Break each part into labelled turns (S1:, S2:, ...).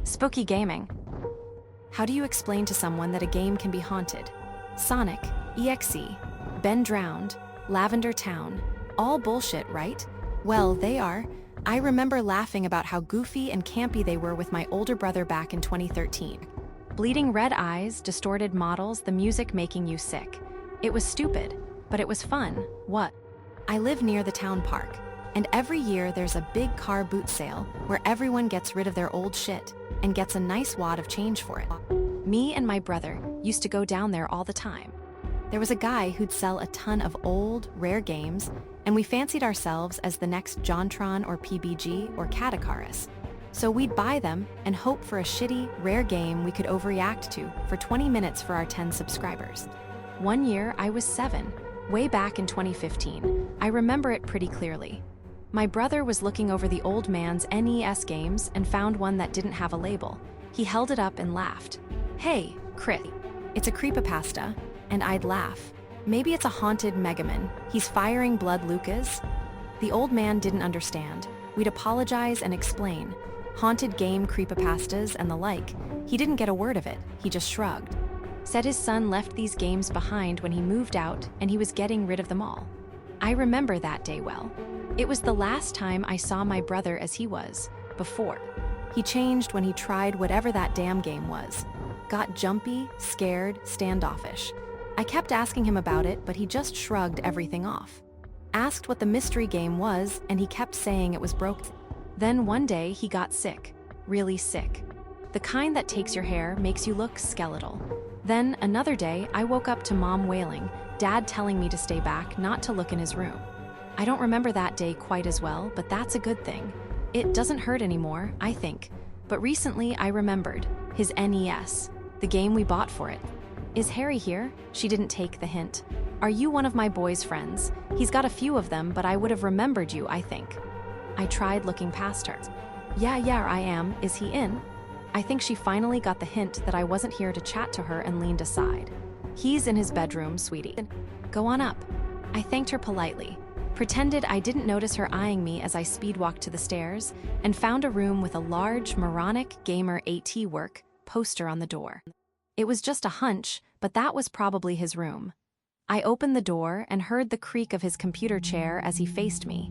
S1: Spooky gaming. How do you explain to someone that a game can be haunted? Sonic, EXE, Ben Drowned, Lavender Town, all bullshit, right? Well, they are. I remember laughing about how goofy and campy they were with my older brother back in 2013. Bleeding red eyes, distorted models, the music making you sick. It was stupid, but it was fun. What? I live near the town park, and every year there's a big car boot sale where everyone gets rid of their old shit and gets a nice wad of change for it. Me and my brother used to go down there all the time. There was a guy who'd sell a ton of old, rare games, and we fancied ourselves as the next JonTron or PBG or Catakaris. So we'd buy them and hope for a shitty, rare game we could overreact to for 20 minutes for our 10 subscribers. One year, I was 7, way back in 2015. I remember it pretty clearly. My brother was looking over the old man's NES games and found one that didn't have a label. He held it up and laughed. Hey, Crit, it's a Creepypasta. And I'd laugh. Maybe it's a haunted Megaman. He's firing blood Lucas. The old man didn't understand. We'd apologize and explain. Haunted game creepypastas and the like. He didn't get a word of it. He just shrugged. Said his son left these games behind when he moved out and he was getting rid of them all. I remember that day well. It was the last time I saw my brother as he was, before. He changed when he tried whatever that damn game was. Got jumpy, scared, standoffish. I kept asking him about it, but he just shrugged everything off. Asked what the mystery game was, and he kept saying it was broken. Then one day he got sick, really sick. The kind that takes your hair, makes you look skeletal. Then another day I woke up to Mom wailing, Dad telling me to stay back, not to look in his room. I don't remember that day quite as well, but that's a good thing. It doesn't hurt anymore, I think. But recently I remembered, his NES, the game we bought for it. Is Harry here? She didn't take the hint. Are you one of my boy's friends? He's got a few of them, but I would have remembered you, I think. I tried looking past her. Yeah, I am. Is he in? I think she finally got the hint that I wasn't here to chat to her and leaned aside. He's in his bedroom, sweetie. Go on up. I thanked her politely, pretended I didn't notice her eyeing me as I speed-walked to the stairs, and found a room with a large moronic gamer AT work poster on the door. It was just a hunch, but that was probably his room. I opened the door and heard the creak of his computer chair as he faced me.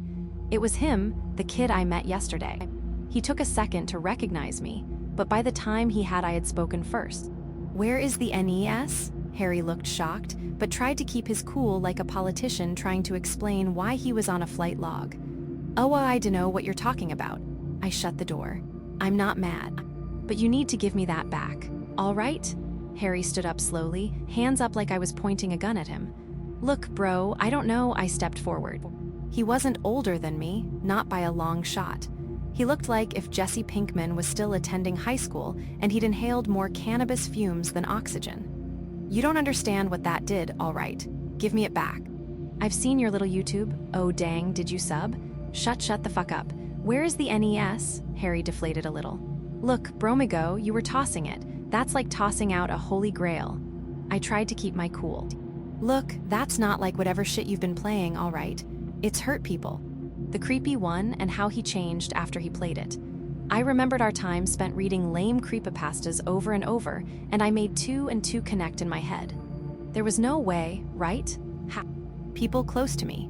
S1: It was him, the kid I met yesterday. He took a second to recognize me, but by the time I had spoken first. Where is the NES? Harry looked shocked, but tried to keep his cool like a politician trying to explain why he was on a flight log. Oh, I dunno what you're talking about. I shut the door. I'm not mad. But you need to give me that back. All right? Harry stood up slowly, hands up like I was pointing a gun at him. Look, bro, I don't know. I stepped forward. He wasn't older than me, not by a long shot. He looked like if Jesse Pinkman was still attending high school and he'd inhaled more cannabis fumes than oxygen. You don't understand what that did, all right. Give me it back. I've seen your little YouTube. Oh dang, did you sub? Shut the fuck up. Where is the NES? Harry deflated a little. Look, bromigo, you were tossing it. That's like tossing out a holy grail. I tried to keep my cool. Look, that's not like whatever shit you've been playing, all right. It's hurt people. The creepy one and how he changed after he played it. I remembered our time spent reading lame creepypastas over and over, and I made 2 and 2 connect in my head. There was no way, right? People close to me.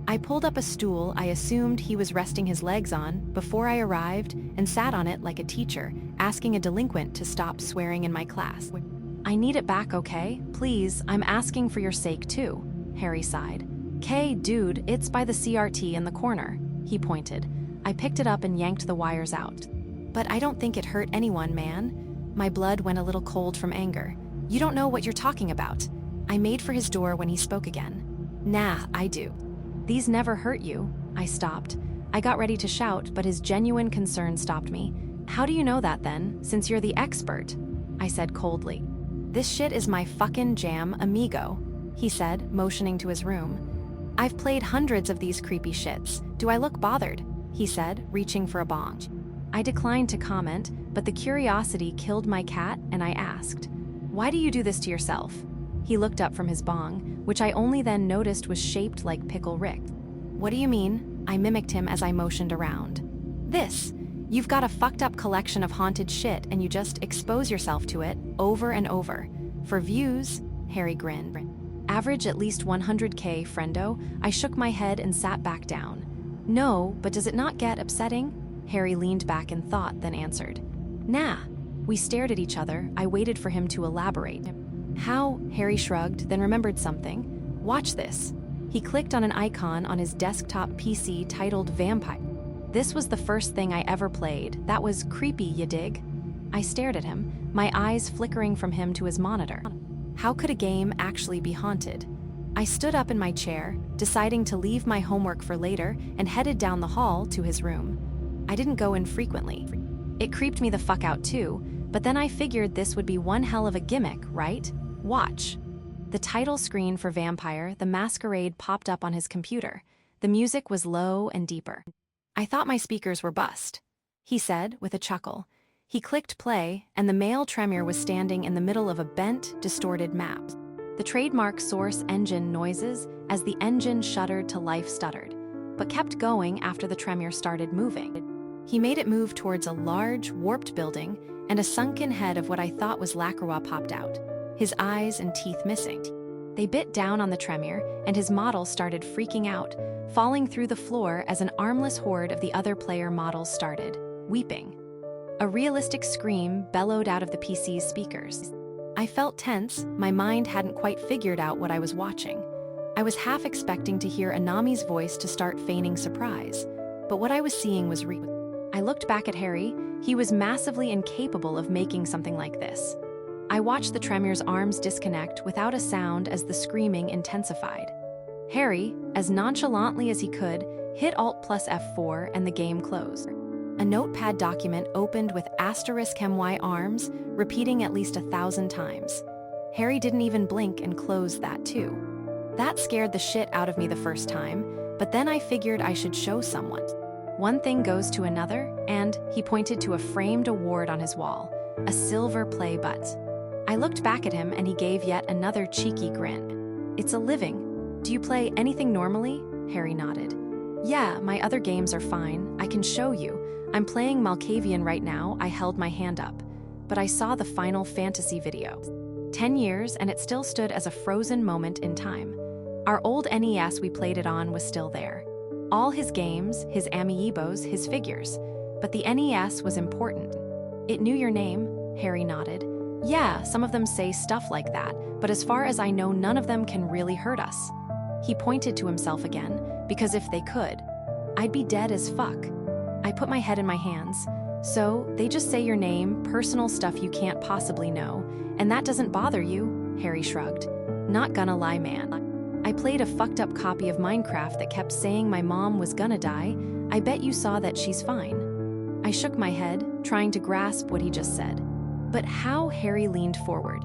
S1: I pulled up a stool I assumed he was resting his legs on before I arrived and sat on it like a teacher, asking a delinquent to stop swearing in my class. I need it back, okay? Please, I'm asking for your sake too, Harry sighed. "'Kay, dude, it's by the CRT in the corner," he pointed. I picked it up and yanked the wires out. But I don't think it hurt anyone, man. My blood went a little cold from anger. You don't know what you're talking about. I made for his door when he spoke again. Nah, I do. These never hurt you. I stopped. I got ready to shout, but his genuine concern stopped me. How do you know that then, since you're the expert? I said coldly. This shit is my fucking jam, amigo, he said, motioning to his room. I've played hundreds of these creepy shits. Do I look bothered? He said, reaching for a bong. I declined to comment, but the curiosity killed my cat, and I asked, "Why do you do this to yourself?" He looked up from his bong, which I only then noticed was shaped like Pickle Rick. What do you mean? I mimicked him as I motioned around. This. You've got a fucked up collection of haunted shit and you just expose yourself to it over and over. For views, Harry grinned. Average at least 100K, friendo. I shook my head and sat back down. No, but does it not get upsetting? Harry leaned back in thought, then answered. Nah. We stared at each other. I waited for him to elaborate. How? Harry shrugged, then remembered something. Watch this. He clicked on an icon on his desktop PC titled Vampire. This was the first thing I ever played. That was creepy, you dig? I stared at him, my eyes flickering from him to his monitor. How could a game actually be haunted? I stood up in my chair, deciding to leave my homework for later, and headed down the hall to his room. I didn't go in frequently. It creeped me the fuck out too, but then I figured this would be one hell of a gimmick, right? Watch. The title screen for Vampire, The Masquerade popped up on his computer. The music was low and deeper. I thought my speakers were bust, he said with a chuckle. He clicked play, and the male Tremere was standing in the middle of a bent, distorted map. The trademark source engine noises as the engine shuddered to life stuttered, but kept going after the Tremere started moving. He made it move towards a large, warped building, and a sunken head of what I thought was Lacroix popped out, his eyes and teeth missing. They bit down on the Tremere, and his model started freaking out, falling through the floor as an armless horde of the other player models started, weeping. A realistic scream bellowed out of the PC's speakers. I felt tense, my mind hadn't quite figured out what I was watching. I was half expecting to hear Anami's voice to start feigning surprise, but what I was seeing was real. I looked back at Harry. He was massively incapable of making something like this. I watched the Tremere's arms disconnect without a sound as the screaming intensified. Harry, as nonchalantly as he could, hit Alt plus F4 and the game closed. A notepad document opened with *MY arms, repeating at least 1,000 times. Harry didn't even blink and closed that too. That scared the shit out of me the first time, but then I figured I should show someone. One thing goes to another, and he pointed to a framed award on his wall, a silver play butt. I looked back at him and he gave yet another cheeky grin. It's a living. Do you play anything normally? Harry nodded. Yeah, my other games are fine. I can show you. I'm playing Malkavian right now. I held my hand up. But I saw the Final Fantasy video. 10 years and it still stood as a frozen moment in time. Our old NES we played it on was still there. All his games, his amiibos, his figures. But the NES was important. It knew your name, Harry nodded. Yeah, some of them say stuff like that, but as far as I know, none of them can really hurt us. He pointed to himself again, because if they could, I'd be dead as fuck. I put my head in my hands. So, they just say your name, personal stuff you can't possibly know, and that doesn't bother you, Harry shrugged. Not gonna lie, man. I played a fucked up copy of Minecraft that kept saying my mom was gonna die. I bet you saw that she's fine. I shook my head, trying to grasp what he just said. But how? Harry leaned forward,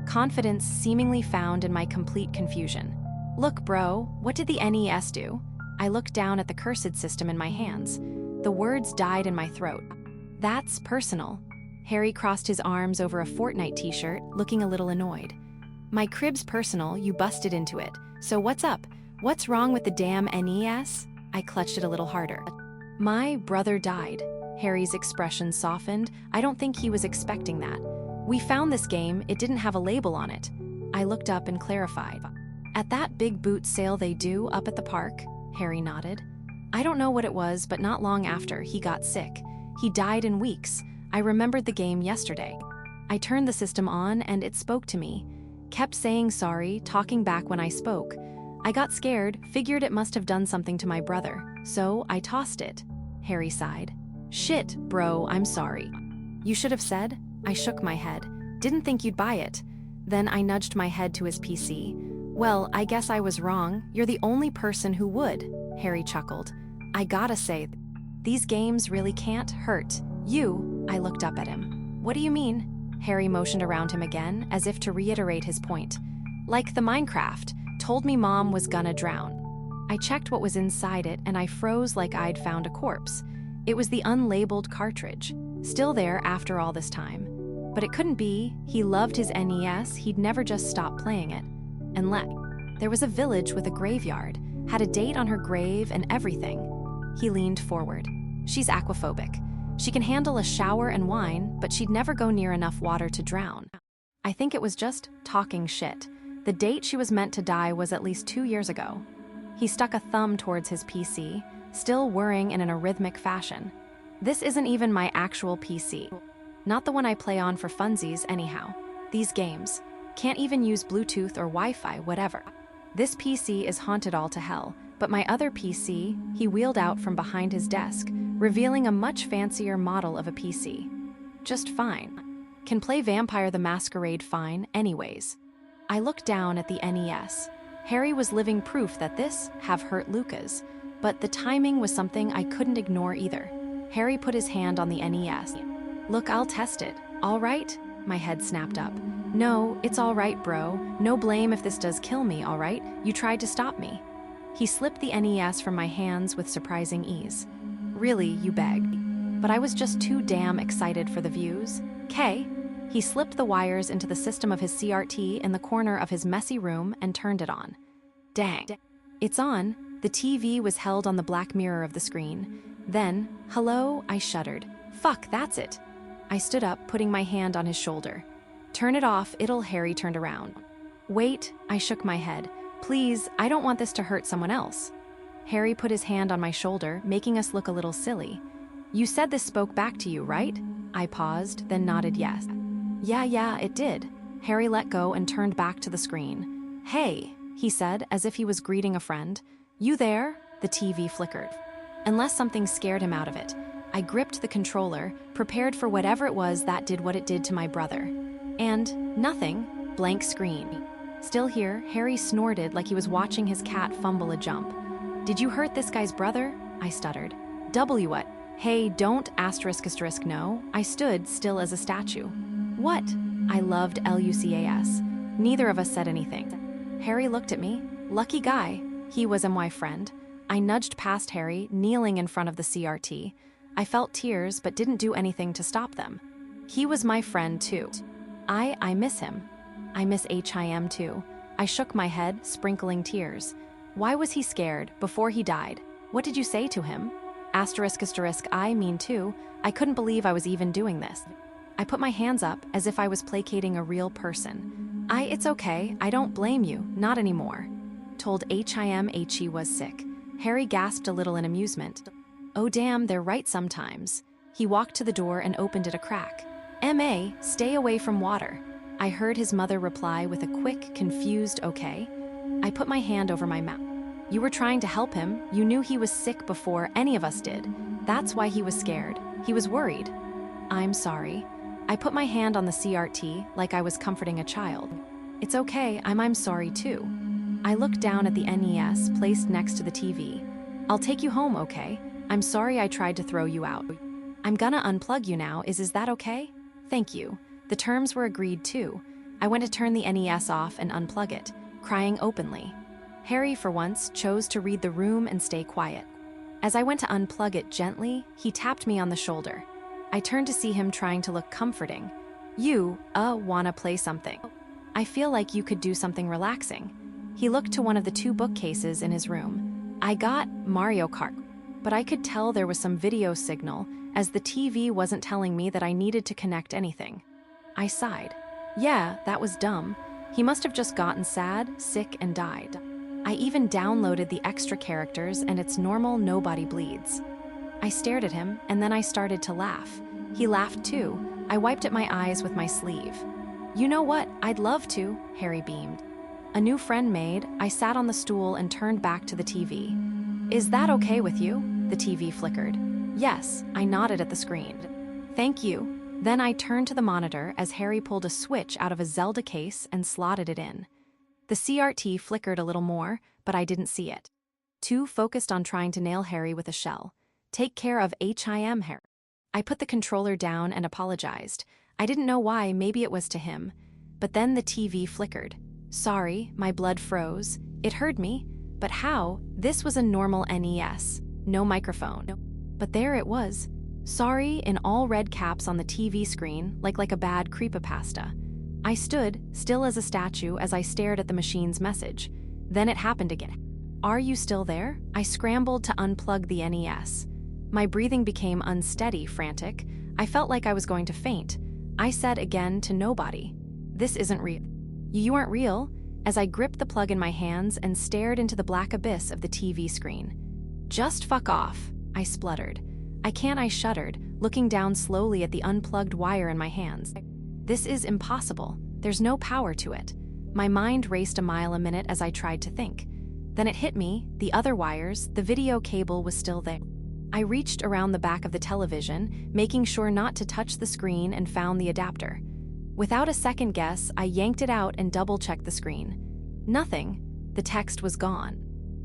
S1: confidence seemingly found in my complete confusion. Look, bro, what did the NES do? I looked down at the cursed system in my hands. The words died in my throat. That's personal. Harry crossed his arms over a Fortnite t-shirt, looking a little annoyed. My crib's personal, you busted into it. So what's up? What's wrong with the damn NES? I clutched it a little harder. My brother died. Harry's expression softened. I don't think he was expecting that. We found this game, it didn't have a label on it. I looked up and clarified. At that big boot sale they do up at the park? Harry nodded. I don't know what it was, but not long after, he got sick. He died in weeks. I remembered the game yesterday. I turned the system on and it spoke to me. Kept saying sorry, talking back when I spoke. I got scared, figured it must have done something to my brother, so I tossed it. Harry sighed. Shit, bro, I'm sorry. You should have said. I shook my head. Didn't think you'd buy it. Then I nudged my head to his PC. Well, I guess I was wrong. You're the only person who would. Harry chuckled. I gotta say, these games really can't hurt you. I looked up at him. What do you mean? Harry motioned around him again, as if to reiterate his point. Like the Minecraft, told me mom was gonna drown. I checked what was inside it and I froze like I'd found a corpse. It was the unlabeled cartridge, still there after all this time. But it couldn't be. He loved his NES, he'd never just stop playing it. And there was a village with a graveyard, had a date on her grave and everything. He leaned forward. She's aquaphobic. She can handle a shower and wine, but she'd never go near enough water to drown. I think it was just talking shit. The date she was meant to die was at least 2 years ago. He stuck a thumb towards his PC, still whirring in a rhythmic fashion. This isn't even my actual PC. Not the one I play on for funsies anyhow. These games. Can't even use Bluetooth or Wi-Fi, whatever. This PC is haunted all to hell, but my other PC, he wheeled out from behind his desk, revealing a much fancier model of a PC. Just fine. Can play Vampire the Masquerade fine, anyways. I looked down at the NES. Harry was living proof that this have hurt Lucas, but the timing was something I couldn't ignore either. Harry put his hand on the NES. Look, I'll test it. All right? My head snapped up. No, it's all right, bro. No blame if this does kill me, all right? You tried to stop me. He slipped the NES from my hands with surprising ease. Really, you begged. But I was just too damn excited for the views. K. He slipped the wires into the system of his CRT in the corner of his messy room and turned it on. Dang. It's on. The TV was held on the black mirror of the screen. Then, hello, I shuddered. Fuck, that's it. I stood up, putting my hand on his shoulder. Turn it off, Harry turned around. Wait, I shook my head. Please, I don't want this to hurt someone else. Harry put his hand on my shoulder, making us look a little silly. You said this spoke back to you, right? I paused, then nodded yes. Yeah, it did. Harry let go and turned back to the screen. Hey, he said, as if he was greeting a friend. You there? The TV flickered. Unless something scared him out of it. I gripped the controller, prepared for whatever it was that did what it did to my brother. And nothing. Blank screen. Still here, Harry snorted like he was watching his cat fumble a jump. Did you hurt this guy's brother? I stuttered. W what? Hey, don't ***, no. I stood still as a statue. What? I loved Lucas. Neither of us said anything. Harry looked at me. Lucky guy. He was my friend. I nudged past Harry, kneeling in front of the CRT. I felt tears, but didn't do anything to stop them. He was my friend, too. I miss him. I miss him, too. I shook my head, sprinkling tears. Why was he scared before he died? What did you say to him? ***, I mean, too. I couldn't believe I was even doing this. I put my hands up as if I was placating a real person. It's okay. I don't blame you. Not anymore. Told him he was sick. Harry gasped a little in amusement. Oh damn, they're right sometimes. He walked to the door and opened it a crack. M.A., stay away from water. I heard his mother reply with a quick, confused okay. I put my hand over my mouth. You were trying to help him. You knew he was sick before any of us did. That's why he was scared. He was worried. I'm sorry. I put my hand on the CRT like I was comforting a child. It's okay, I'm sorry too. I looked down at the NES placed next to the TV. I'll take you home, okay? I'm sorry I tried to throw you out. I'm gonna unplug you now, is that okay? Thank you. The terms were agreed too. I went to turn the NES off and unplug it, crying openly. Harry, for once, chose to read the room and stay quiet. As I went to unplug it gently, he tapped me on the shoulder. I turned to see him trying to look comforting. You, wanna play something? I feel like you could do something relaxing. He looked to one of the 2 bookcases in his room. I got Mario Kart, but I could tell there was some video signal, as the TV wasn't telling me that I needed to connect anything. I sighed. Yeah, that was dumb. He must have just gotten sad, sick, and died. I even downloaded the extra characters and it's normal nobody bleeds. I stared at him, and then I started to laugh. He laughed too. I wiped at my eyes with my sleeve. You know what? I'd love to, Harry beamed. A new friend made, I sat on the stool and turned back to the TV. Is that okay with you? The TV flickered. Yes, I nodded at the screen. Thank you. Then I turned to the monitor as Harry pulled a switch out of a Zelda case and slotted it in. The CRT flickered a little more, but I didn't see it. Too focused on trying to nail Harry with a shell. Take care of him, Harry. I put the controller down and apologized. I didn't know why, maybe it was to him. But then the TV flickered. Sorry, my blood froze. It heard me. But how? This was a normal NES. No microphone. But there it was. Sorry in all red caps on the TV screen, like a bad creepypasta. I stood, still as a statue, as I stared at the machine's message. Then it happened again. Are you still there? I scrambled to unplug the NES. My breathing became unsteady, frantic. I felt like I was going to faint. I said again to nobody, "This isn't real. You aren't real," as I gripped the plug in my hands and stared into the black abyss of the TV screen. "Just fuck off," I spluttered. I shuddered, looking down slowly at the unplugged wire in my hands. "This is impossible. There's no power to it." My mind raced a mile a minute as I tried to think. Then it hit me, the other wires, the video cable was still there. I reached around the back of the television, making sure not to touch the screen, and found the adapter. Without a second guess, I yanked it out and double-checked the screen. Nothing. The text was gone.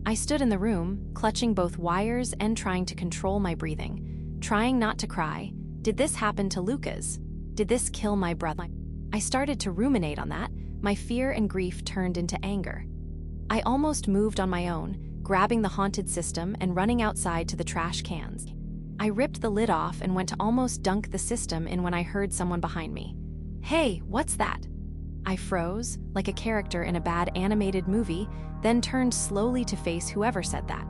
S1: I stood in the room, clutching both wires and trying to control my breathing, trying not to cry. Did this happen to Lucas? Did this kill my brother? I started to ruminate on that. My fear and grief turned into anger. I almost moved on my own, grabbing the haunted system and running outside to the trash cans. I ripped the lid off and went to almost dunk the system in when I heard someone behind me. "Hey, what's that?" I froze, like a character in a bad animated movie, then turned slowly to face whoever said that.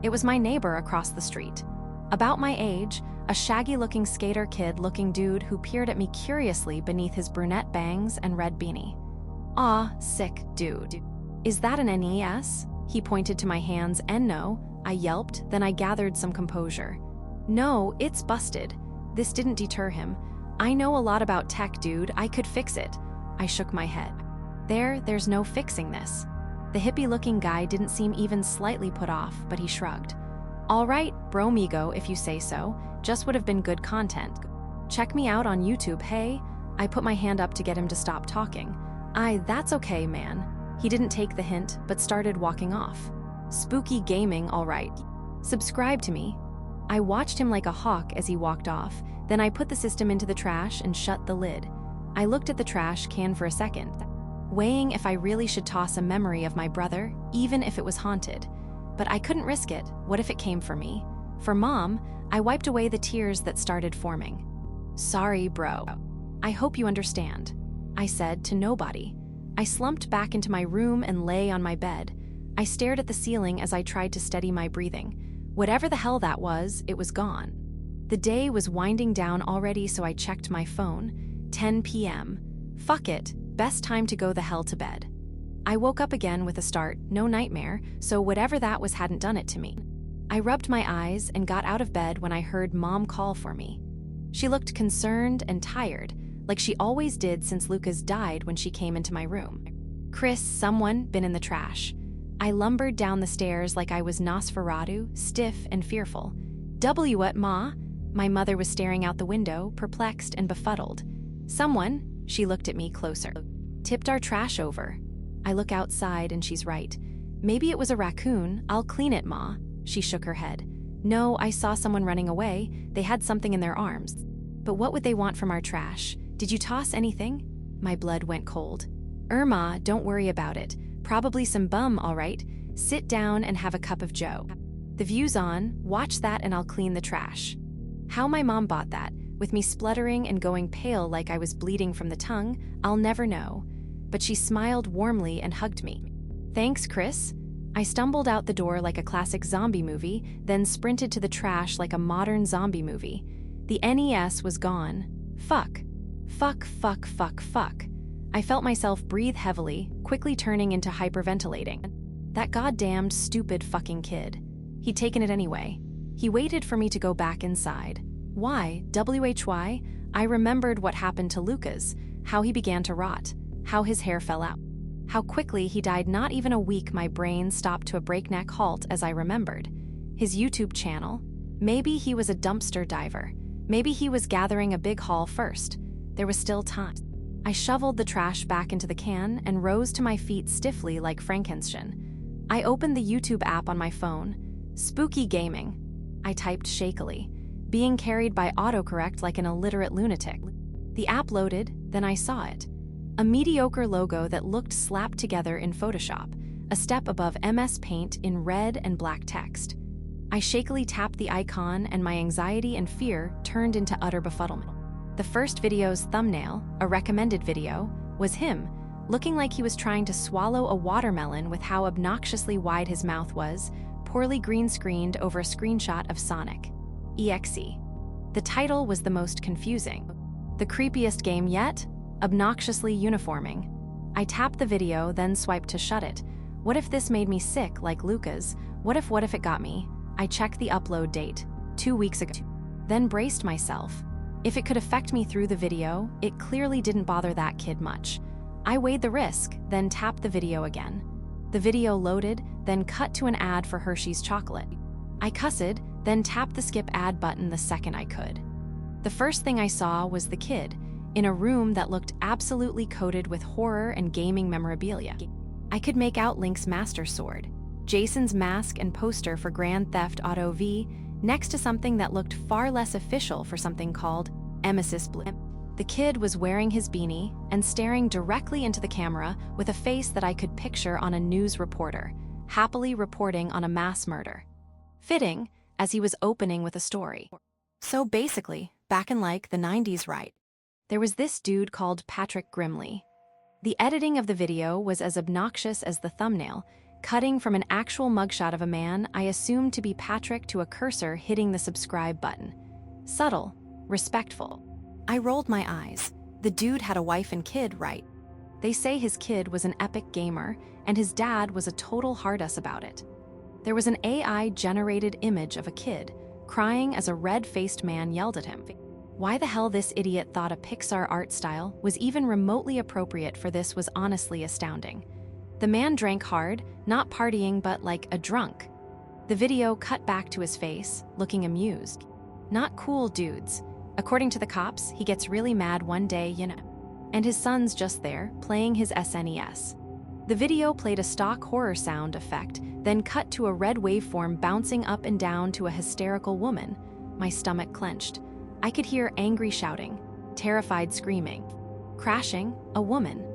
S1: It was my neighbor across the street. About my age, a shaggy-looking skater kid-looking dude who peered at me curiously beneath his brunette bangs and red beanie. "Aw, sick, dude. Is that an NES?" He pointed to my hands, and no, I yelped, then I gathered some composure. "No, it's busted." This didn't deter him. "I know a lot about tech, dude. I could fix it." I shook my head. There's no fixing this." The hippie-looking guy didn't seem even slightly put off, but he shrugged. "All right, bromigo, if you say so. Just would have been good content. Check me out on YouTube, hey?" I put my hand up to get him to stop talking. That's okay, man." He didn't take the hint, but started walking off. "Spooky gaming, all right. Subscribe to me." I watched him like a hawk as he walked off, then I put the system into the trash and shut the lid. I looked at the trash can for a second, weighing if I really should toss a memory of my brother, even if it was haunted. But I couldn't risk it. What if it came for me? For Mom, I wiped away the tears that started forming. "Sorry, bro. I hope you understand," I said to nobody. I slumped back into my room and lay on my bed. I stared at the ceiling as I tried to steady my breathing. Whatever the hell that was, it was gone. The day was winding down already, so I checked my phone. 10 p.m. Fuck it, best time to go the hell to bed. I woke up again with a start, no nightmare, so whatever that was hadn't done it to me. I rubbed my eyes and got out of bed when I heard Mom call for me. She looked concerned and tired, like she always did since Lucas died when she came into my room. "Chris, someone been in the trash." I lumbered down the stairs like I was Nosferatu, stiff and fearful. What, Ma?" My mother was staring out the window, perplexed and befuddled. "Someone," she looked at me closer, "tipped our trash over." I look outside and she's right. "Maybe it was a raccoon. I'll clean it, Ma." She shook her head. "No, I saw someone running away. They had something in their arms." "But what would they want from our trash? Did you toss anything?" My blood went cold. "Irma, don't worry about it. Probably some bum, all right. Sit down and have a cup of joe. The view's on. Watch that and I'll clean the trash." How my mom bought that, with me spluttering and going pale like I was bleeding from the tongue, I'll never know. But she smiled warmly and hugged me. "Thanks, Chris." I stumbled out the door like a classic zombie movie, then sprinted to the trash like a modern zombie movie. The NES was gone. Fuck. Fuck, fuck, fuck, fuck. I felt myself breathe heavily, quickly turning into hyperventilating. That goddamned stupid fucking kid. He'd taken it anyway. He waited for me to go back inside. Why? WHY? I remembered what happened to Lucas, how he began to rot, how his hair fell out, how quickly he died. Not even a week my brain stopped to a breakneck halt as I remembered. His YouTube channel. Maybe he was a dumpster diver. Maybe he was gathering a big haul first. There was still time. I shoveled the trash back into the can and rose to my feet stiffly like Frankenstein. I opened the YouTube app on my phone. "Spooky gaming," I typed shakily, being carried by autocorrect like an illiterate lunatic. The app loaded, then I saw it. A mediocre logo that looked slapped together in Photoshop, a step above MS Paint in red and black text. I shakily tapped the icon and my anxiety and fear turned into utter befuddlement. The first video's thumbnail, a recommended video, was him, looking like he was trying to swallow a watermelon with how obnoxiously wide his mouth was, poorly green-screened over a screenshot of Sonic. EXE. The title was the most confusing. The creepiest game yet? Obnoxiously uniforming. I tapped the video, then swiped to shut it. What if this made me sick, like Luca's? What if it got me? I checked the upload date, 2 weeks ago. Then braced myself. If it could affect me through the video, it clearly didn't bother that kid much. I weighed the risk, then tapped the video again. The video loaded, then cut to an ad for Hershey's chocolate. I cussed, then tapped the skip ad button the second I could. The first thing I saw was the kid, in a room that looked absolutely coated with horror and gaming memorabilia. I could make out Link's Master Sword, Jason's mask and poster for Grand Theft Auto V, next to something that looked far less official for something called Emesis Blue. The kid was wearing his beanie and staring directly into the camera with a face that I could picture on a news reporter, happily reporting on a mass murder. Fitting, as he was opening with a story. So basically, back in like the 90s, right? There was this dude called Patrick Grimley. The editing of the video was as obnoxious as the thumbnail, cutting from an actual mugshot of a man I assumed to be Patrick to a cursor hitting the subscribe button. Subtle, respectful. I rolled my eyes. The dude had a wife and kid, right? They say his kid was an epic gamer, and his dad was a total hard-ass about it. There was an AI-generated image of a kid, crying as a red-faced man yelled at him. Why the hell this idiot thought a Pixar art style was even remotely appropriate for this was honestly astounding. The man drank hard, not partying but like a drunk. The video cut back to his face, looking amused. Not cool, dudes. According to the cops, he gets really mad one day, you know. And his son's just there, playing his SNES. The video played a stock horror sound effect, then cut to a red waveform bouncing up and down to a hysterical woman. My stomach clenched. I could hear angry shouting, terrified screaming. Crashing, a woman.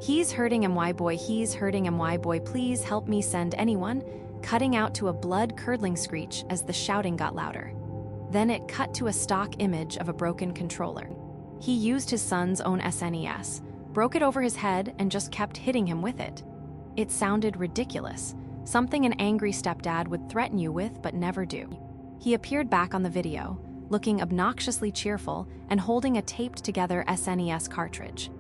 S1: He's hurting him, why boy, he's hurting him, why boy, please help me, send anyone, cutting out to a blood-curdling screech as the shouting got louder. Then it cut to a stock image of a broken controller. He used his son's own SNES, broke it over his head, and just kept hitting him with it. It sounded ridiculous, something an angry stepdad would threaten you with but never do. He appeared back on the video, looking obnoxiously cheerful and holding a taped-together SNES cartridge.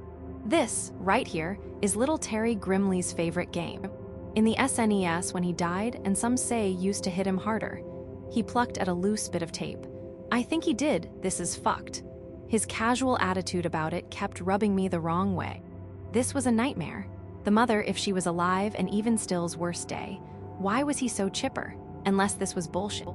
S1: This, right here, is little Terry Grimley's favorite game. In the SNES when he died, and some say used to hit him harder. He plucked at a loose bit of tape. I think he did, this is fucked. His casual attitude about it kept rubbing me the wrong way. This was a nightmare. The mother, if she was alive, and even still's worst day. Why was he so chipper? Unless this was bullshit.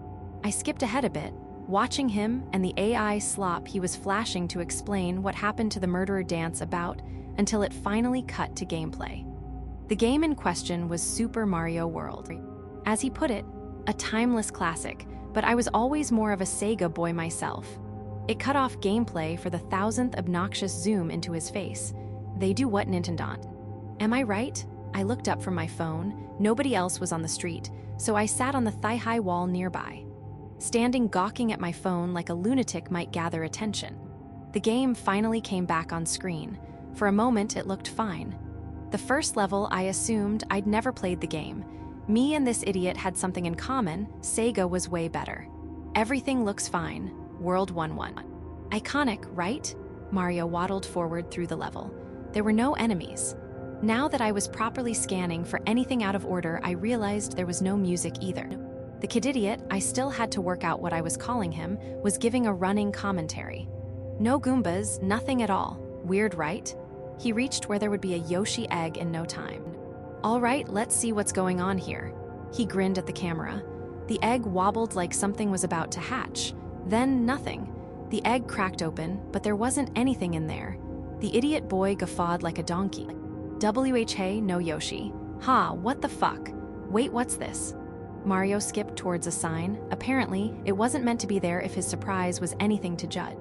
S1: I skipped ahead a bit, watching him and the AI slop he was flashing to explain what happened to the murderer dance about, until it finally cut to gameplay. The game in question was Super Mario World. As he put it, a timeless classic, but I was always more of a Sega boy myself. It cut off gameplay for the 1000th obnoxious zoom into his face. They do what Nintendo. Am I right? I looked up from my phone. Nobody else was on the street, so I sat on the thigh-high wall nearby, standing gawking at my phone like a lunatic might gather attention. The game finally came back on screen. For a moment, it looked fine. The first level, I assumed I'd never played the game. Me and this idiot had something in common. Sega was way better. Everything looks fine. World 1-1. Iconic, right? Mario waddled forward through the level. There were no enemies. Now that I was properly scanning for anything out of order, I realized there was no music either. The kid idiot, I still had to work out what I was calling him, was giving a running commentary. No Goombas, nothing at all. Weird, right? He reached where there would be a Yoshi egg in no time. All right, let's see what's going on here. He grinned at the camera. The egg wobbled like something was about to hatch. Then nothing. The egg cracked open, but there wasn't anything in there. The idiot boy guffawed like a donkey. WHA, no Yoshi. Ha, what the fuck? Wait, what's this? Mario skipped towards a sign. Apparently, it wasn't meant to be there if his surprise was anything to judge.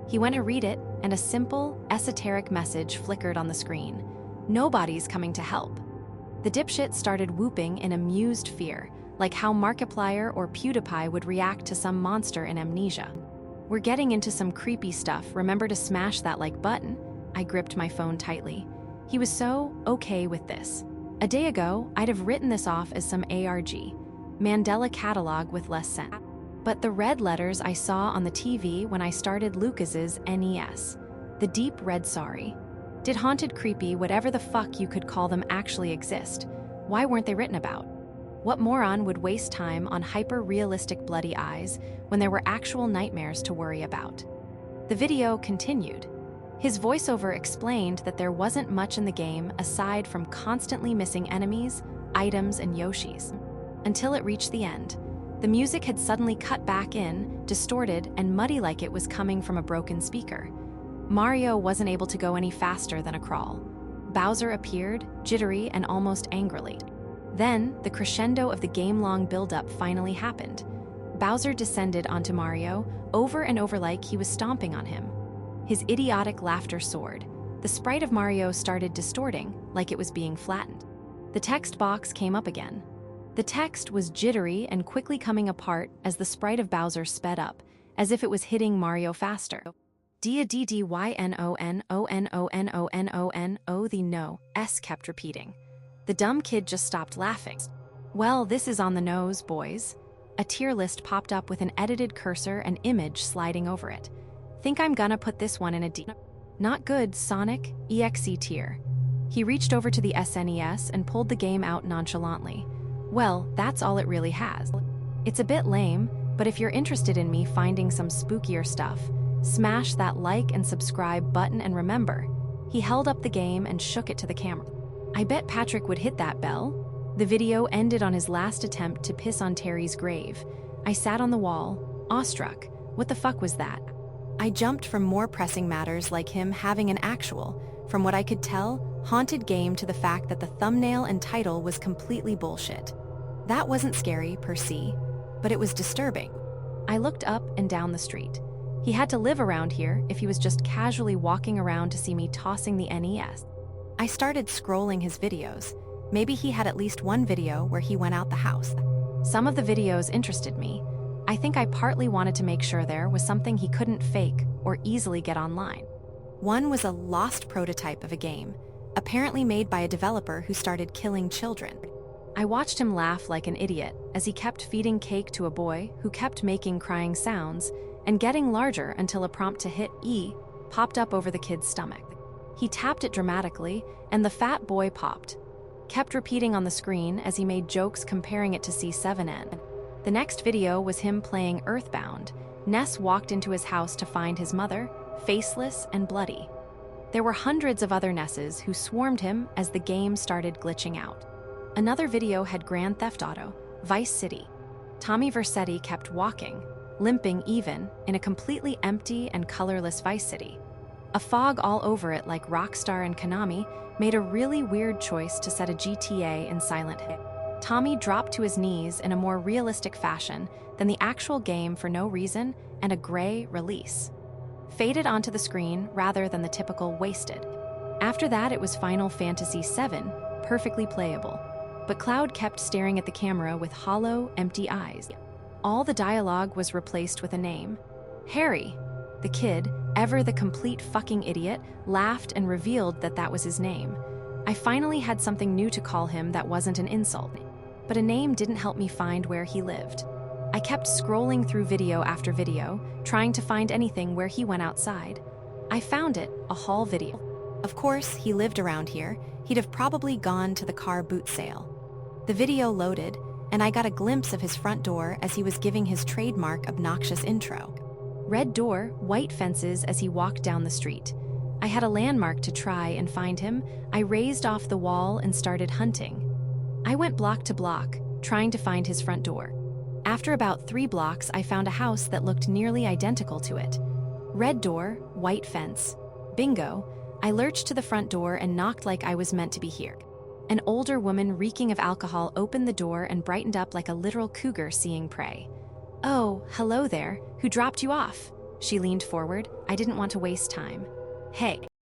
S1: He went to read it, and a simple, esoteric message flickered on the screen. Nobody's coming to help. The dipshit started whooping in amused fear, like how Markiplier or PewDiePie would react to some monster in Amnesia. We're getting into some creepy stuff, remember to smash that like button. I gripped my phone tightly. He was so okay with this. A day ago, I'd have written this off as some ARG, Mandela catalog with less sense. but the red letters I saw on the TV when I started Lucas's NES. The deep red sorry. Did haunted, creepy, whatever the fuck you could call them actually exist? Why weren't they written about? What moron would waste time on hyper-realistic bloody eyes when there were actual nightmares to worry about? The video continued. His voiceover explained that there wasn't much in the game aside from constantly missing enemies, items, and Yoshis. Until it reached the end. The music had suddenly cut back in, distorted, and muddy like it was coming from a broken speaker. Mario wasn't able to go any faster than a crawl. Bowser appeared, jittery and almost angrily. Then, the crescendo of the game-long build-up finally happened. Bowser descended onto Mario, over and over like he was stomping on him. His idiotic laughter soared. The sprite of Mario started distorting, like it was being flattened. The text box came up again. The text was jittery and quickly coming apart as the sprite of Bowser sped up, as if it was hitting Mario faster. D-A-D-D-Y-N-O-N-O-N-O-N-O-N-O, the no S kept repeating. The dumb kid just stopped laughing. Well, this is on the nose, boys. A tier list popped up with an edited cursor and image sliding over it. Think I'm gonna put this one in a D. Not good, Sonic, EXE tier. He reached over to the SNES and pulled the game out nonchalantly. Well, that's all it really has. It's a bit lame, but if you're interested in me finding some spookier stuff, smash that like and subscribe button and remember, he held up the game and shook it to the camera. I bet Patrick would hit that bell. The video ended on his last attempt to piss on Terry's grave. I sat on the wall, awestruck. What the fuck was that? I jumped from more pressing matters like him having an actual, from what I could tell, haunted game to the fact that the thumbnail and title was completely bullshit. That wasn't scary, per se, but it was disturbing. I looked up and down the street. He had to live around here if he was just casually walking around to see me tossing the NES. I started scrolling his videos. Maybe he had at least one video where he went out the house. Some of the videos interested me. I think I partly wanted to make sure there was something he couldn't fake or easily get online. One was a lost prototype of a game, apparently made by a developer who started killing children. I watched him laugh like an idiot as he kept feeding cake to a boy who kept making crying sounds and getting larger until a prompt to hit E popped up over the kid's stomach. He tapped it dramatically, and the fat boy popped. Kept repeating on the screen as he made jokes comparing it to C7N. The next video was him playing Earthbound. Ness walked into his house to find his mother, faceless and bloody. There were hundreds of other Nesses who swarmed him as the game started glitching out. Another video had Grand Theft Auto, Vice City. Tommy Vercetti kept walking, limping even, in a completely empty and colorless Vice City. A fog all over it like Rockstar and Konami made a really weird choice to set a GTA in Silent Hill. Tommy dropped to his knees in a more realistic fashion than the actual game for no reason and a gray release. Faded onto the screen rather than the typical wasted. After that it was Final Fantasy VII, perfectly playable. But Cloud kept staring at the camera with hollow, empty eyes. All the dialogue was replaced with a name. Harry. The kid, ever the complete fucking idiot, laughed and revealed that that was his name. I finally had something new to call him that wasn't an insult. But a name didn't help me find where he lived. I kept scrolling through video after video, trying to find anything where he went outside. I found it, a haul video. Of course, he lived around here. He'd have probably gone to the car boot sale. The video loaded, and I got a glimpse of his front door as he was giving his trademark obnoxious intro. Red door, white fences as he walked down the street. I had a landmark to try and find him. I raised off the wall and started hunting. I went block to block, trying to find his front door. After about 3 blocks, I found a house that looked nearly identical to it. Red door, white fence. Bingo. I lurched to the front door and knocked like I was meant to be here. An older woman reeking of alcohol opened the door and brightened up like a literal cougar seeing prey. "Oh, hello there. Who dropped you off?" She leaned forward. I didn't want to waste time. "Hey."